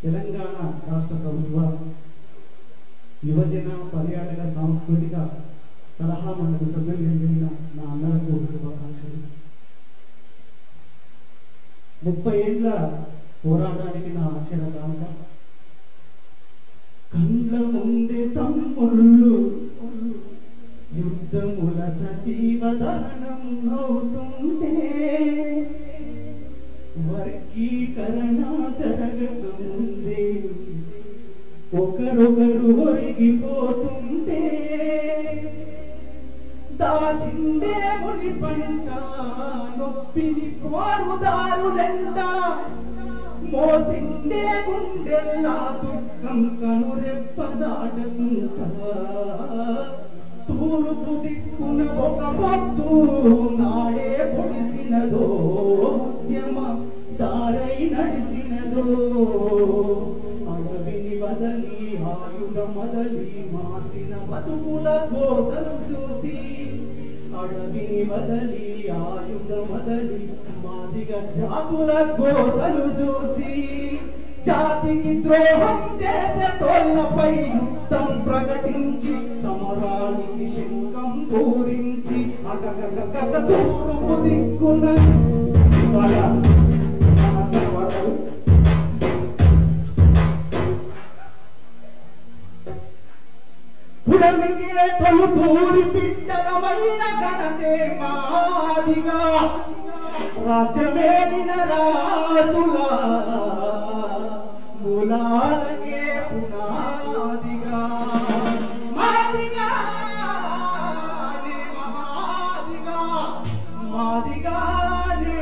తెలంగాణ రాష్ట్ర ప్రభుత్వ యువజన పర్యాటక సాంస్కృతిక సలహా మండలి సభ్యులు ఎన్నికైన నా అన్నలకు శుభాకాంక్షలు. 30 ఏళ్ల పోరాటానికి నా అక్షర కాంక్ష. కండ్ల ముందే తమ్ముళ్ళు యుద్ధముల సజీవదహనం అవుతుంటే వర్గీకరణ జరగకముందే ఒకరొకరు ఒరిగిపోతుంటే దాచిందే ముని పంట నొప్పిని కోరుదారులెంట మోసిందే గుండెల్లా దుఃఖం కనురెప్పదాటకుంటా తూర్పు దిక్కున ఒక పొద్దు నాడే పొడిసినదో ఉద్యమ దారై నడిసినదో అడవిని వదలి ఆయుధ మదలి మాసిన బతుకుల కోసలు చూసి అడవిని వదలి ఆయుధ మదలి మాదిగ జాతుల కోసలు చూసి జాతికి ద్రోహం చేసే తోళ్లపై యుద్ధం ప్రకటించి సమరానికి శంఖం పూరించి అగగగగ తూర్పు దిక్కున పుడమిగే తొలుసూరి బిడ్డలమైన ఘనతే మాదిగా రాజ్యమేలిన రాజులా మూలాలకే పునాదిగా మాదిగా మాదిగా మాదిగానే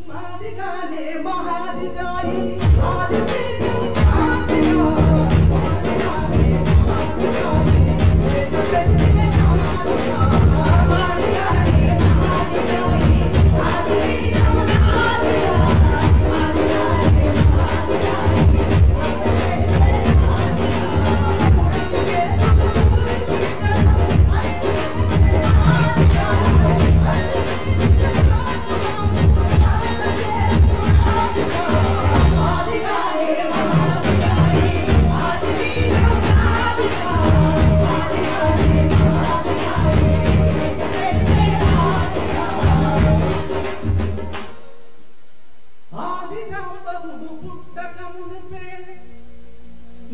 మాదిగానే మహాదిగాయి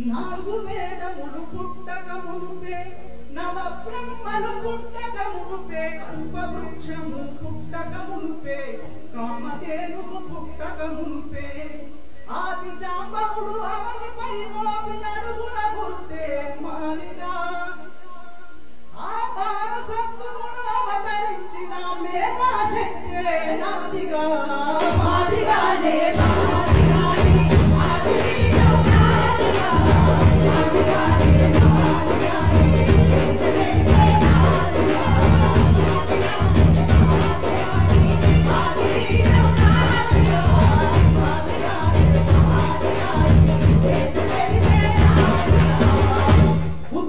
నాలుగు వేదములు పుట్టకమునుపే నవ బ్రహ్మలు పుట్టకమునుపే కల్పవృక్షము పుట్టకమునుపే కామధేనువు పుట్టకమునుపే ఆది జాంబవుడు అవనిపై మోపి నడుగుల గురుతే మాలిగా ఆధార సత్తును అవతరించిన మేఘాశక్తే నాదిగా మాదిగానే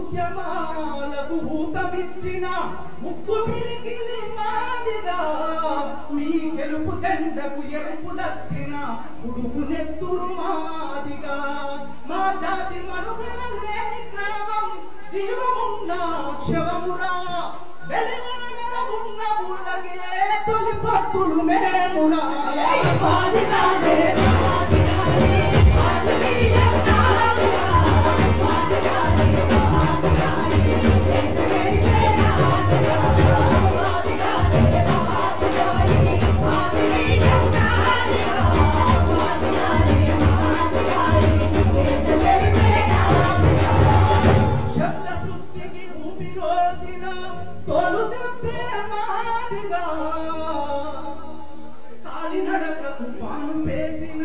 ఉద్యమాలకు ఊతమిచ్చిన ముక్కు పిరికిలి మాదిగా మీ గెలుపు జెండకు ఎరుపులత్తిన ఉడుకు నెత్తురు మాదిగా మా జాతి మనుగడ లేని గ్రామం జీవమున్న శవమురా వెలుగున ఉన్న ఊళ్ళకే తొలి పత్తులు మేమురా మాదిగానే కాలినడకకు పాను వేసిన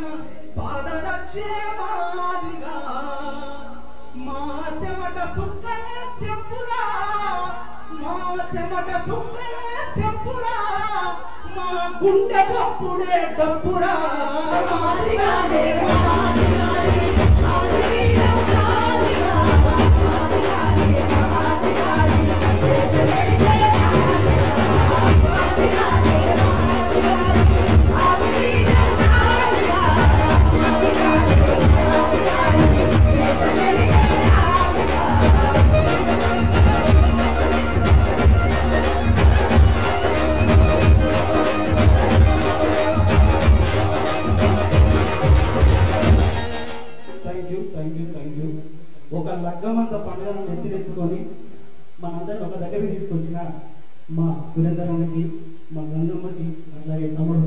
పాదరక్షే మాదిగా మా చెమట చుక్కలే చెప్పురా మా చెమట చుక్కలే చెప్పురా మా గుండె తప్పుడే తప్పురా మాదిగానే మాదిగానే లగ్గమంత పండుగను ఎత్తిరెత్తుకొని మనందరిని ఒక దగ్గరికి తీసుకొచ్చిన మా సురేందర్ అన్నకి, మా గంగమ్మకి, అట్లాగే తమ్ముడు